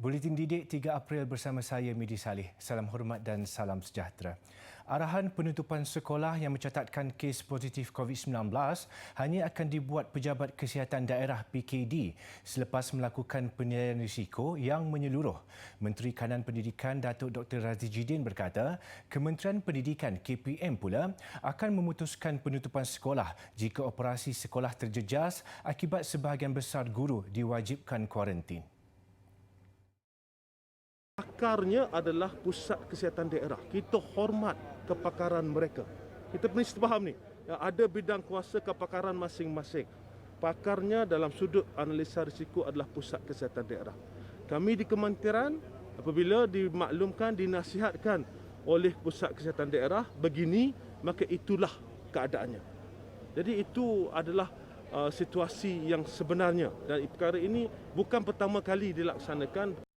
Buletin Didik 3 April bersama saya Midi Saleh. Salam hormat dan salam sejahtera. Arahan penutupan sekolah yang mencatatkan kes positif COVID-19 hanya akan dibuat Pejabat Kesihatan Daerah PKD selepas melakukan penilaian risiko yang menyeluruh. Menteri Kanan Pendidikan Datuk Dr. Razi Jidin berkata, Kementerian Pendidikan KPM pula akan memutuskan penutupan sekolah jika operasi sekolah terjejas akibat sebahagian besar guru diwajibkan kuarantin. Pakarnya adalah Pusat Kesihatan Daerah. Kita hormat kepakaran mereka. Kita mesti faham ni. Ada bidang kuasa kepakaran masing-masing. Pakarnya dalam sudut analisa risiko adalah Pusat Kesihatan Daerah. Kami di kementerian apabila dimaklumkan, dinasihatkan oleh Pusat Kesihatan Daerah begini, maka itulah keadaannya. Jadi itu adalah situasi yang sebenarnya dan perkara ini bukan pertama kali dilaksanakan.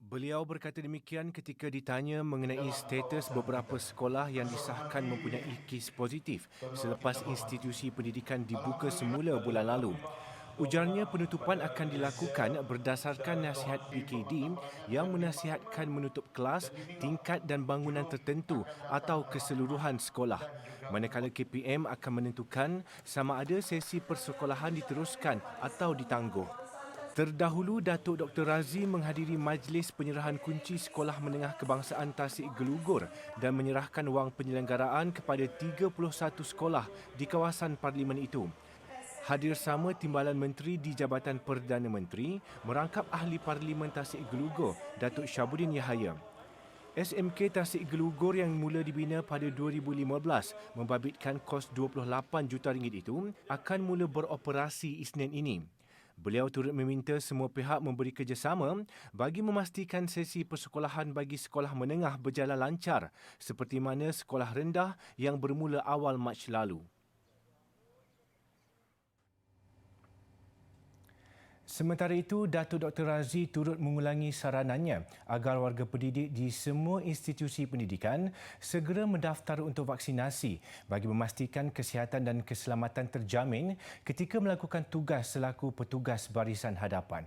Beliau berkata demikian ketika ditanya mengenai status beberapa sekolah yang disahkan mempunyai kes positif selepas institusi pendidikan dibuka semula bulan lalu. Ujarnya penutupan akan dilakukan berdasarkan nasihat PKD yang menasihatkan menutup kelas, tingkat dan bangunan tertentu atau keseluruhan sekolah. Manakala KPM akan menentukan sama ada sesi persekolahan diteruskan atau ditangguh. Terdahulu, Datuk Dr. Razi menghadiri majlis penyerahan kunci Sekolah Menengah Kebangsaan Tasik Gelugur dan menyerahkan wang penyelenggaraan kepada 31 sekolah di kawasan Parlimen itu. Hadir sama Timbalan Menteri di Jabatan Perdana Menteri, merangkap Ahli Parlimen Tasik Gelugur, Datuk Syabuddin Yahaya. SMK Tasik Gelugur yang mula dibina pada 2015 membabitkan kos RM28 juta itu akan mula beroperasi Isnin ini. Beliau turut meminta semua pihak memberi kerjasama bagi memastikan sesi persekolahan bagi sekolah menengah berjalan lancar seperti mana sekolah rendah yang bermula awal Mac lalu. Sementara itu, Datuk Dr. Razi turut mengulangi saranannya agar warga pendidik di semua institusi pendidikan segera mendaftar untuk vaksinasi bagi memastikan kesihatan dan keselamatan terjamin ketika melakukan tugas selaku petugas barisan hadapan.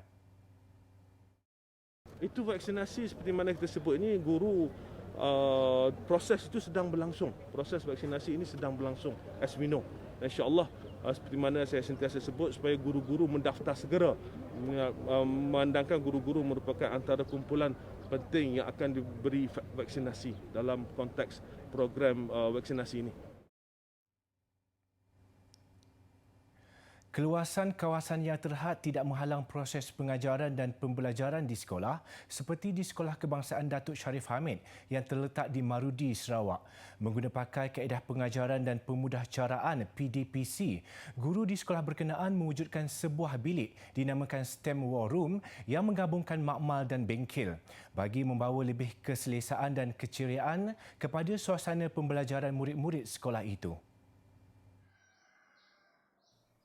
Itu vaksinasi seperti mana kita sebut ini, guru proses itu sedang berlangsung. Proses vaksinasi ini sedang berlangsung, as we know. InsyaAllah, seperti mana saya sentiasa sebut, supaya guru-guru mendaftar segera. Memandangkan guru-guru merupakan antara kumpulan penting yang akan diberi vaksinasi dalam konteks program vaksinasi ini. Keluasan kawasan yang terhad tidak menghalang proses pengajaran dan pembelajaran di sekolah seperti di Sekolah Kebangsaan Datuk Sharif Hamid yang terletak di Marudi, Sarawak. Mengguna pakai kaedah pengajaran dan pemudahcaraan PDPC, guru di sekolah berkenaan mewujudkan sebuah bilik dinamakan STEM War Room yang menggabungkan makmal dan bengkel bagi membawa lebih keselesaan dan keceriaan kepada suasana pembelajaran murid-murid sekolah itu.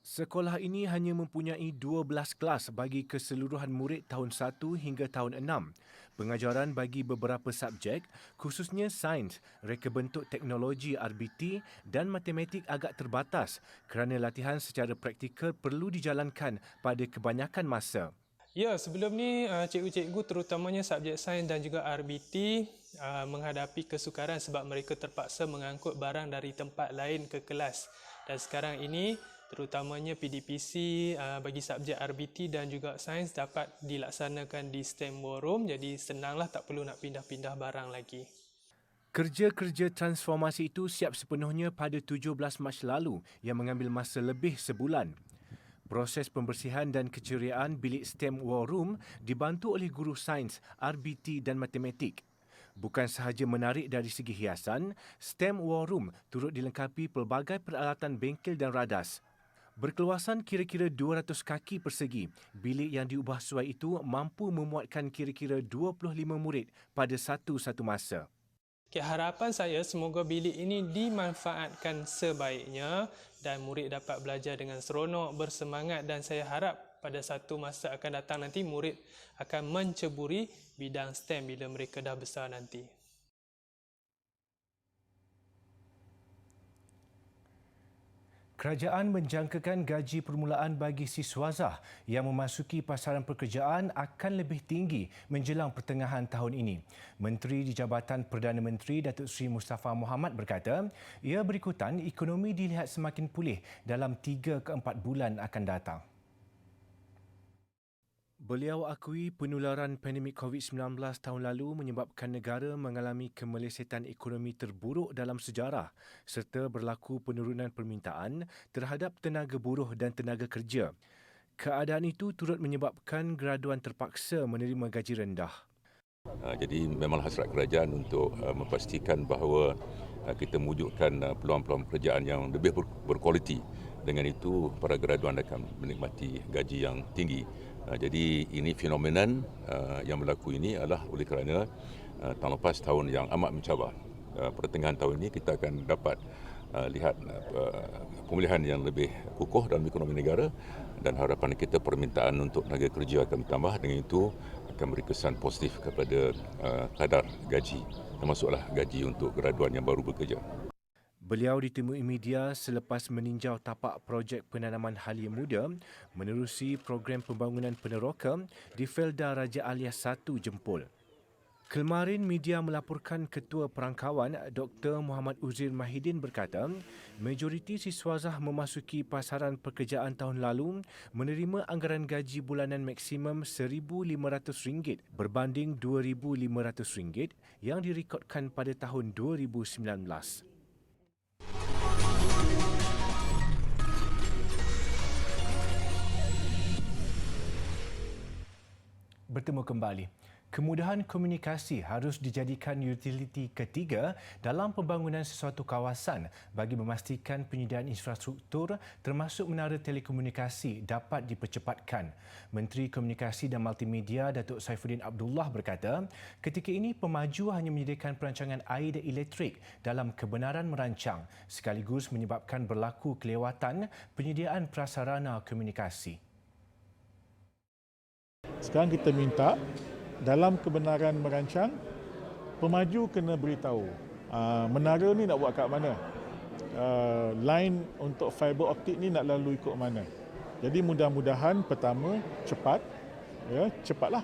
Sekolah ini hanya mempunyai 12 kelas bagi keseluruhan murid tahun 1 hingga tahun 6. Pengajaran bagi beberapa subjek, khususnya sains, reka bentuk teknologi RBT dan matematik agak terbatas kerana latihan secara praktikal perlu dijalankan pada kebanyakan masa. Ya, sebelum ni cikgu-cikgu terutamanya subjek sains dan juga RBT menghadapi kesukaran sebab mereka terpaksa mengangkut barang dari tempat lain ke kelas. Dan sekarang ini terutamanya PDPC bagi subjek RBT dan juga sains dapat dilaksanakan di STEM War Room, jadi senanglah, tak perlu nak pindah-pindah barang lagi. Kerja-kerja transformasi itu siap sepenuhnya pada 17 Mac lalu yang mengambil masa lebih sebulan. Proses pembersihan dan keceriaan bilik STEM War Room dibantu oleh guru sains, RBT dan matematik. Bukan sahaja menarik dari segi hiasan, STEM War Room turut dilengkapi pelbagai peralatan bengkel dan radas. Berkeluasan kira-kira 200 kaki persegi, bilik yang diubah suai itu mampu memuatkan kira-kira 25 murid pada satu masa. Harapan saya semoga bilik ini dimanfaatkan sebaiknya dan murid dapat belajar dengan seronok, bersemangat, dan saya harap pada satu masa akan datang nanti murid akan menceburi bidang STEM bila mereka dah besar nanti. Kerajaan menjangkakan gaji permulaan bagi siswazah yang memasuki pasaran pekerjaan akan lebih tinggi menjelang pertengahan tahun ini. Menteri di Jabatan Perdana Menteri Datuk Seri Mustafa Mohamad berkata, ia berikutan ekonomi dilihat semakin pulih dalam 3 ke 4 bulan akan datang. Beliau akui penularan pandemik COVID-19 tahun lalu menyebabkan negara mengalami kemelesetan ekonomi terburuk dalam sejarah serta berlaku penurunan permintaan terhadap tenaga buruh dan tenaga kerja. Keadaan itu turut menyebabkan graduan terpaksa menerima gaji rendah. Jadi memang hasrat kerajaan untuk memastikan bahawa kita mewujudkan peluang-peluang pekerjaan yang lebih berkualiti. Dengan itu, para graduan akan menikmati gaji yang tinggi. Jadi ini fenomenon yang berlaku ini adalah oleh kerana tahun lepas tahun yang amat mencabar. Pertengahan tahun ini kita akan dapat lihat pemulihan yang lebih kukuh dalam ekonomi negara dan harapan kita permintaan untuk tenaga kerja akan bertambah. Dengan itu akan beri kesan positif kepada kadar gaji, termasuklah gaji untuk graduan yang baru bekerja. Beliau ditemui media selepas meninjau tapak projek penanaman halia muda menerusi program pembangunan peneroka di Felda Raja Alias 1 Jempol. Kemarin media melaporkan Ketua Perangkawan Dr. Muhammad Uzir Mahidin berkata, majoriti siswazah memasuki pasaran pekerjaan tahun lalu menerima anggaran gaji bulanan maksimum RM1,500 berbanding RM2,500 yang direkodkan pada tahun 2019. Bertemu kembali. Kemudahan komunikasi harus dijadikan utiliti ketiga dalam pembangunan sesuatu kawasan bagi memastikan penyediaan infrastruktur termasuk menara telekomunikasi dapat dipercepatkan. Menteri Komunikasi dan Multimedia Datuk Saifuddin Abdullah berkata, ketika ini pemaju hanya menyediakan perancangan air dan elektrik dalam kebenaran merancang sekaligus menyebabkan berlaku kelewatan penyediaan prasarana komunikasi. Sekarang kita minta dalam kebenaran merancang, pemaju kena beritahu menara ni nak buat kat mana, line untuk fiber optik ni nak lalu ikut mana. Jadi mudah-mudahan pertama cepat, cepatlah.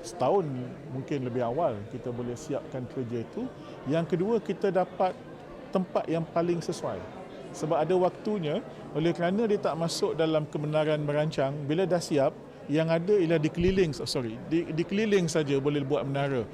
Setahun mungkin lebih awal kita boleh siapkan kerja itu. Yang kedua, kita dapat tempat yang paling sesuai. Sebab ada waktunya, oleh kerana dia tak masuk dalam kebenaran merancang, bila dah siap, yang ada ialah dikeliling saja boleh buat menara.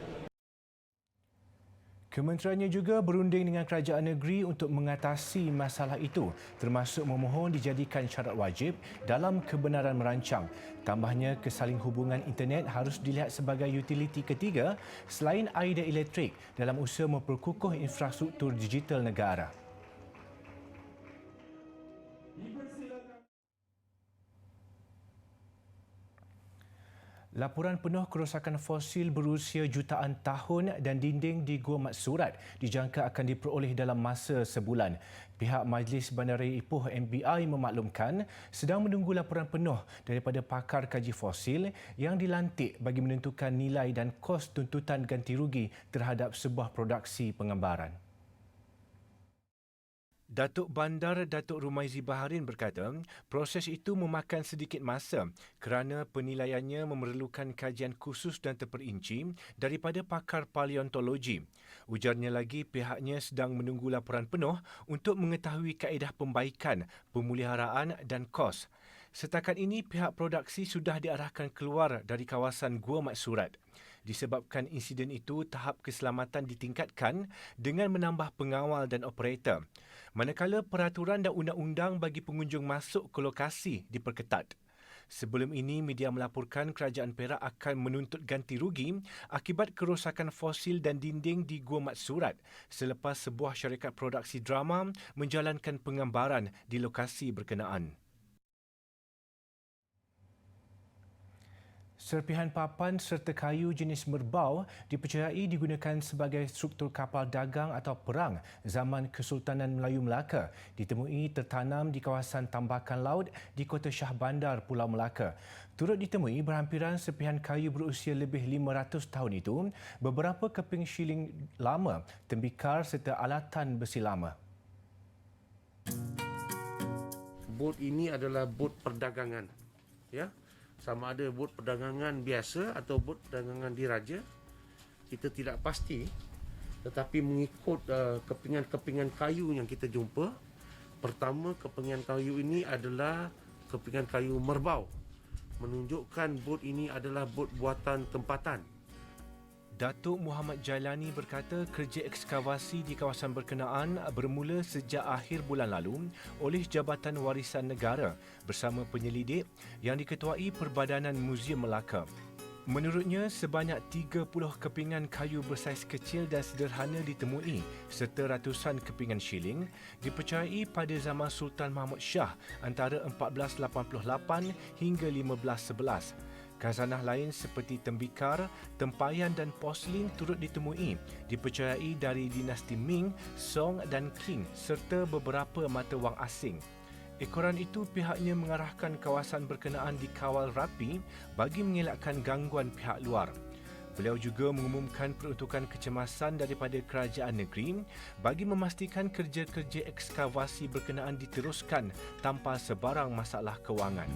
Kementeriannya juga berunding dengan kerajaan negeri untuk mengatasi masalah itu, termasuk memohon dijadikan syarat wajib dalam kebenaran merancang. Tambahnya, kesaling hubungan internet harus dilihat sebagai utiliti ketiga selain air dan elektrik dalam usaha memperkukuh infrastruktur digital negara. Laporan penuh kerosakan fosil berusia jutaan tahun dan dinding di Gua Mat Surat dijangka akan diperoleh dalam masa sebulan. Pihak Majlis Bandaraya Ipoh MBI memaklumkan sedang menunggu laporan penuh daripada pakar kaji fosil yang dilantik bagi menentukan nilai dan kos tuntutan ganti rugi terhadap sebuah produksi pengambaran. Datuk Bandar Datuk Rumaizi Baharin berkata, proses itu memakan sedikit masa kerana penilaiannya memerlukan kajian khusus dan terperinci daripada pakar paleontologi. Ujarnya lagi, pihaknya sedang menunggu laporan penuh untuk mengetahui kaedah pembaikan, pemeliharaan dan kos. Setakat ini, pihak produksi sudah diarahkan keluar dari kawasan Gua Mat Surat. Disebabkan insiden itu, tahap keselamatan ditingkatkan dengan menambah pengawal dan operator. Manakala peraturan dan undang-undang bagi pengunjung masuk ke lokasi diperketat. Sebelum ini, media melaporkan kerajaan Perak akan menuntut ganti rugi akibat kerosakan fosil dan dinding di Gua Mat Surat selepas sebuah syarikat produksi drama menjalankan penggambaran di lokasi berkenaan. Serpihan papan serta kayu jenis merbau dipercayai digunakan sebagai struktur kapal dagang atau perang zaman Kesultanan Melayu Melaka ditemui tertanam di kawasan tambakan laut di Kota Shah Bandar, Pulau Melaka. Turut ditemui berhampiran serpihan kayu berusia lebih 500 tahun itu, beberapa keping shilling lama, tembikar serta alatan besi lama. bot ini adalah bot perdagangan. Ya. Sama ada bot perdagangan biasa atau bot perdagangan diraja, kita tidak pasti. Tetapi mengikut kepingan-kepingan kayu yang kita jumpa, pertama kepingan kayu ini adalah kepingan kayu merbau, menunjukkan bot ini adalah bot buatan tempatan. Datuk Muhammad Jailani berkata kerja ekskavasi di kawasan berkenaan bermula sejak akhir bulan lalu oleh Jabatan Warisan Negara bersama penyelidik yang diketuai Perbadanan Muzium Melaka. Menurutnya, sebanyak 30 kepingan kayu bersaiz kecil dan sederhana ditemui serta ratusan kepingan shilling dipercayai pada zaman Sultan Mahmud Shah antara 1488 hingga 1511. Khazanah lain seperti tembikar, tempayan dan porselin turut ditemui, dipercayai dari dinasti Ming, Song dan Qing serta beberapa mata wang asing. Ekoran itu pihaknya mengarahkan kawasan berkenaan dikawal rapi bagi mengelakkan gangguan pihak luar. Beliau juga mengumumkan peruntukan kecemasan daripada kerajaan negeri bagi memastikan kerja-kerja ekskavasi berkenaan diteruskan tanpa sebarang masalah kewangan.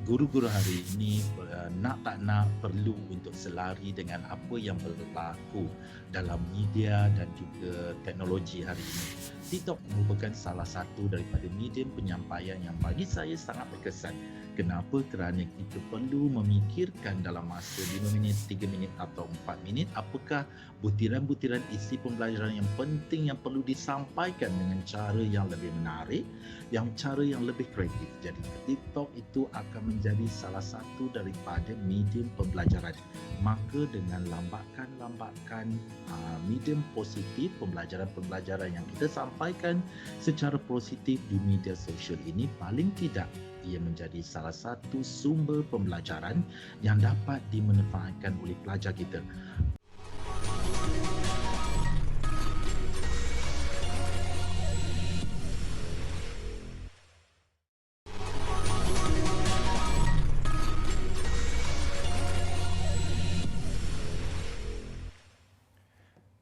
Guru-guru hari ini nak tak nak perlu untuk selari dengan apa yang berlaku dalam media dan juga teknologi hari ini. TikTok merupakan salah satu daripada medium penyampaian yang bagi saya sangat berkesan. Kenapa? Kerana kita perlu memikirkan dalam masa 5 minit, 3 minit atau 4 minit apakah butiran-butiran isi pembelajaran yang penting yang perlu disampaikan dengan cara yang lebih menarik, cara yang lebih kreatif. Jadi TikTok itu akan menjadi salah satu daripada medium pembelajaran. Maka dengan lambakan medium positif, pembelajaran-pembelajaran yang kita sampaikan secara positif di media sosial ini, paling tidak ia menjadi salah satu sumber pembelajaran yang dapat dimanfaatkan oleh pelajar kita.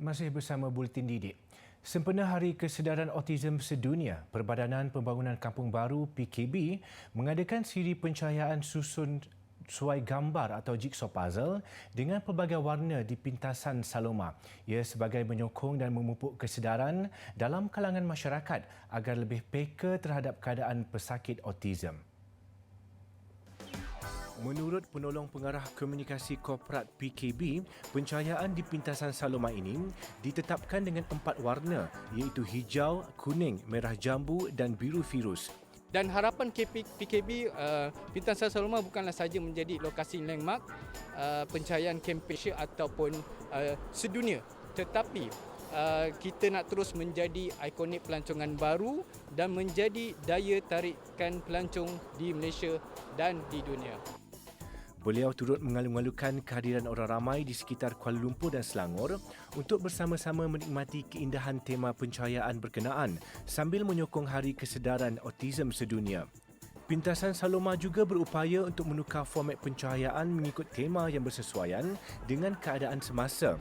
Masih bersama Buletin Didik. Sempena Hari Kesedaran Autism Sedunia, Perbadanan Pembangunan Kampung Baru PKB mengadakan siri pencahayaan susun suai gambar atau jigsaw puzzle dengan pelbagai warna di pintasan Saloma. Ia sebagai menyokong dan memupuk kesedaran dalam kalangan masyarakat agar lebih peka terhadap keadaan pesakit autism. Menurut penolong pengarah komunikasi korporat PKB, pencahayaan di pintasan Saloma ini ditetapkan dengan 4 warna iaitu hijau, kuning, merah jambu dan biru virus. Dan harapan PKB Pintasan Saloma bukanlah sahaja menjadi lokasi landmark pencahayaan kempen ataupun sedunia, tetapi kita nak terus menjadi ikonik pelancongan baru dan menjadi daya tarikan pelancong di Malaysia dan di dunia. Beliau turut mengalu-alukan kehadiran orang ramai di sekitar Kuala Lumpur dan Selangor untuk bersama-sama menikmati keindahan tema pencahayaan berkenaan sambil menyokong Hari Kesedaran Autism Sedunia. Pintasan Saloma juga berupaya untuk menukar format pencahayaan mengikut tema yang bersesuaian dengan keadaan semasa.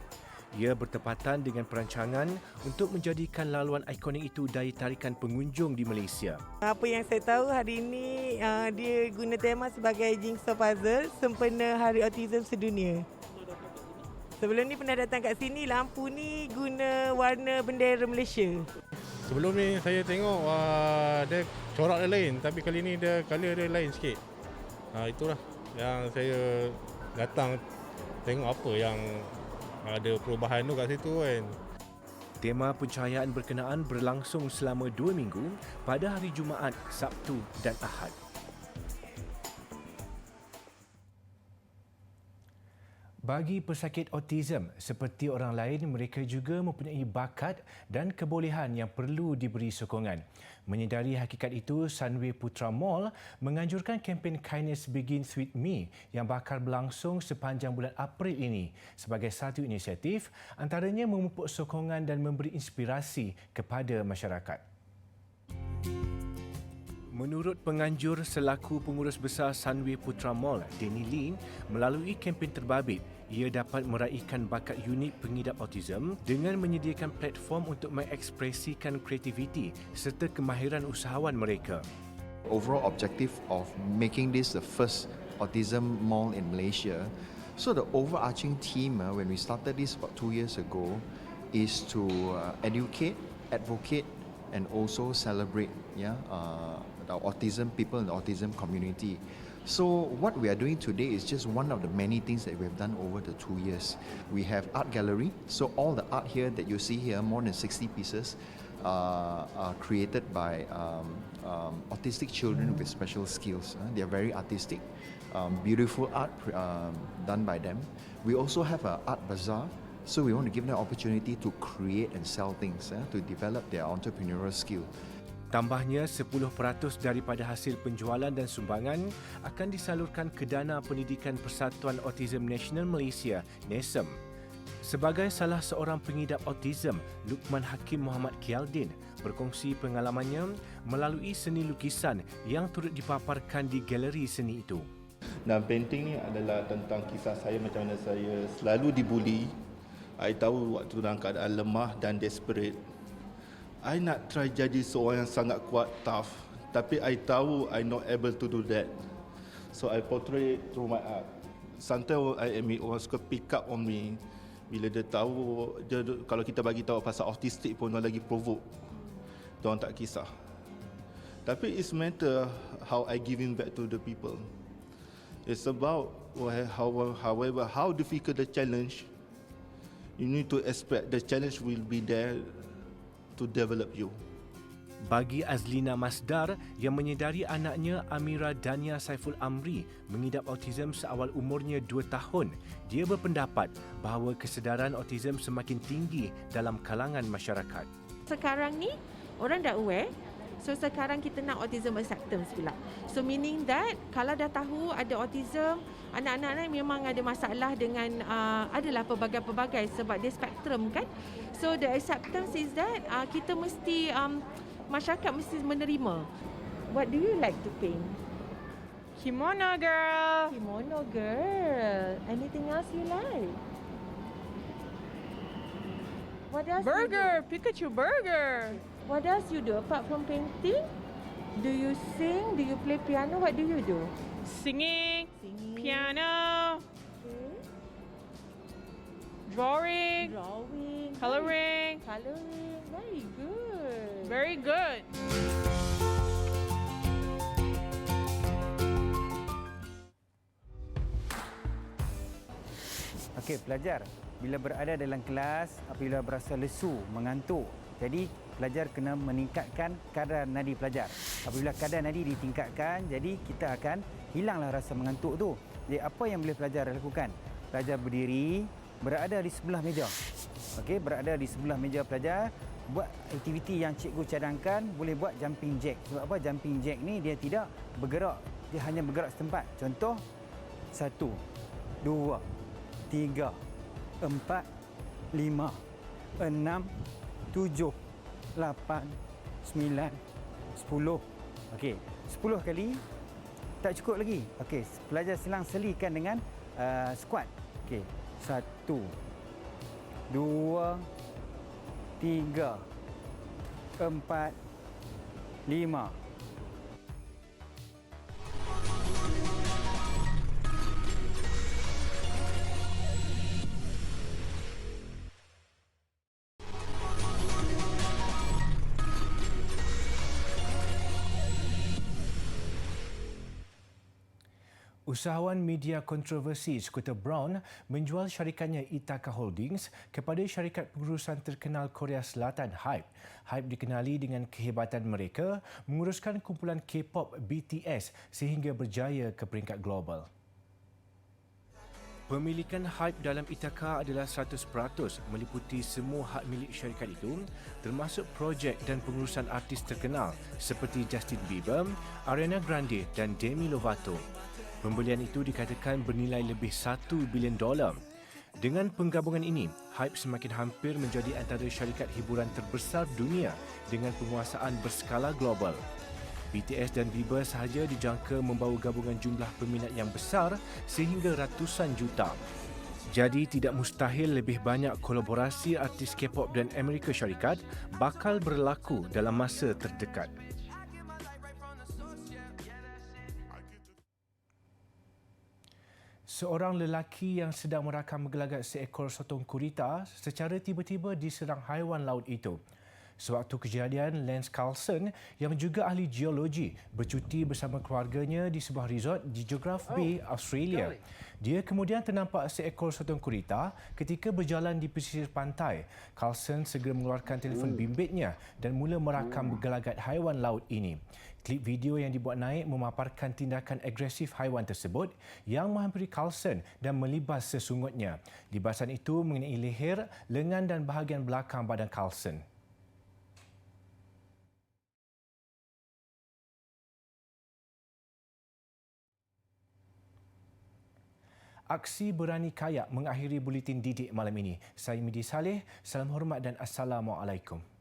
Ia bertepatan dengan perancangan untuk menjadikan laluan ikonik itu daya tarikan pengunjung di Malaysia. Apa yang saya tahu hari ini dia guna tema sebagai jigsaw puzzle sempena Hari Autism Sedunia. Sebelum ni pernah datang kat sini, lampu ni guna warna bendera Malaysia. Sebelum ni saya tengok dia corak dia lain, tapi kali ni dia colour dia lain sikit. Itulah yang saya datang tengok apa yang ada perubahan tu kat situ kan. Tema pencahayaan berkenaan berlangsung selama 2 minggu pada hari Jumaat, Sabtu dan Ahad. Bagi pesakit autism, seperti orang lain, mereka juga mempunyai bakat dan kebolehan yang perlu diberi sokongan. Menyedari hakikat itu, Sunway Putra Mall menganjurkan kempen Kindness Begins With Me yang bakal berlangsung sepanjang bulan April ini sebagai satu inisiatif antaranya memupuk sokongan dan memberi inspirasi kepada masyarakat. Menurut penganjur selaku pengurus besar Sunway Putra Mall, Danny Lin, melalui kempen terbabit, ia dapat meraihkan bakat unik pengidap autism dengan menyediakan platform untuk mengekspresikan kreativiti serta kemahiran usahawan mereka. Overall objective of making this the first autism mall in Malaysia. So the overarching theme when we started this about 2 years ago is to educate, advocate and also celebrate the autism people in the autism community. So what we are doing today is just one of the many things that we have done over the 2 years. We have art gallery, so all the art here that you see here, more than 60 pieces, are created by autistic children with special skills. They are very artistic, beautiful art done by them. We also have an art bazaar, so we want to give them opportunity to create and sell things, to develop their entrepreneurial skill. Tambahnya, 10% daripada hasil penjualan dan sumbangan akan disalurkan ke Dana Pendidikan Persatuan Autism Nasional Malaysia, NESM. Sebagai salah seorang pengidap autism, Luqman Hakim Muhammad Kialdin berkongsi pengalamannya melalui seni lukisan yang turut dipaparkan di galeri seni itu. Dan painting ni adalah tentang kisah saya macam mana saya selalu dibuli. I tahu waktu dalam keadaan lemah dan desperate. I nak try jadi seorang yang sangat kuat, tough. Tapi I tahu I not able to do that. So I portray through my art. Sometimes I admit orang suka pick up on me. Bila dia tahu, kalau kita bagi tahu pasal autistik pun orang lagi provoke. Diorang tak kisah. Tapi it's matter how I giving back to the people. It's about however how difficult the challenge, you need to expect the challenge will be there to develop you. Bagi Azlina Masdar yang menyedari anaknya Amira Dania Saiful Amri mengidap autism seawal umurnya 2 tahun, dia berpendapat bahawa kesedaran autism semakin tinggi dalam kalangan masyarakat. Sekarang ni orang dah aware. So sekarang kita nak autism acceptance pula. So meaning that kalau dah tahu ada autism, anak-anak ni memang ada masalah dengan adalah pelbagai-pelbagai sebab dia spektrum kan. So the acceptance is that kita mesti masyarakat mesti menerima. What do you like to paint? Kimono girl. Kimono girl. Anything else you like? What else? Burger, Pikachu burger. What else you do apart from painting? Do you sing? Do you play piano? What do you do? Singing. Piano. Okay. Drawing. Coloring. Coloring. Very good. Very good. Okey, pelajar, bila berada dalam kelas, apabila berasa lesu, mengantuk, jadi pelajar kena meningkatkan kadar nadi pelajar. Apabila kadar nadi ditingkatkan, jadi kita akan hilanglah rasa mengantuk tu. Jadi apa yang boleh pelajar lakukan? Pelajar berdiri, berada di sebelah meja. Okey, berada di sebelah meja pelajar, buat aktiviti yang cikgu cadangkan, boleh buat jumping jack. Sebab apa? Jumping jack ni dia tidak bergerak, dia hanya bergerak setempat. Contoh, 1, 2, 3, 4, 5, 6, 7, 8, 9, 10. Okey, 10 kali tak cukup lagi. Okey, pelajar silang selikan dengan squat. Okey, 1, 2, 3, 4, 5. Usahawan media kontroversi Scooter Braun menjual syarikatnya Ithaca Holdings kepada syarikat pengurusan terkenal Korea Selatan Hype. Hype dikenali dengan kehebatan mereka menguruskan kumpulan K-pop BTS sehingga berjaya ke peringkat global. Pemilikan Hype dalam Ithaca adalah 100%, meliputi semua hak milik syarikat itu, termasuk projek dan pengurusan artis terkenal seperti Justin Bieber, Ariana Grande dan Demi Lovato. Pembelian itu dikatakan bernilai lebih $1 bilion. Dengan penggabungan ini, Hype semakin hampir menjadi antara syarikat hiburan terbesar dunia dengan penguasaan berskala global. BTS dan Bieber sahaja dijangka membawa gabungan jumlah peminat yang besar sehingga ratusan juta. Jadi tidak mustahil lebih banyak kolaborasi artis K-pop dan Amerika Syarikat bakal berlaku dalam masa terdekat. Seorang lelaki yang sedang merakam gelagat seekor sotong gurita secara tiba-tiba diserang haiwan laut itu. Sewaktu kejadian, Lance Carlson yang juga ahli geologi bercuti bersama keluarganya di sebuah resort di Geograph Bay, Australia. Dia kemudian ternampak seekor sotong gurita ketika berjalan di pesisir pantai. Carlson segera mengeluarkan telefon bimbitnya dan mula merakam gelagat haiwan laut ini. Klip video yang dibuat naik memaparkan tindakan agresif haiwan tersebut yang menghampiri Carlson dan melibas sesungutnya. Libasan itu mengenai leher, lengan dan bahagian belakang badan Carlson. Aksi berani kayak mengakhiri buletin didik malam ini. Saya Midi Saleh, salam hormat dan Assalamualaikum.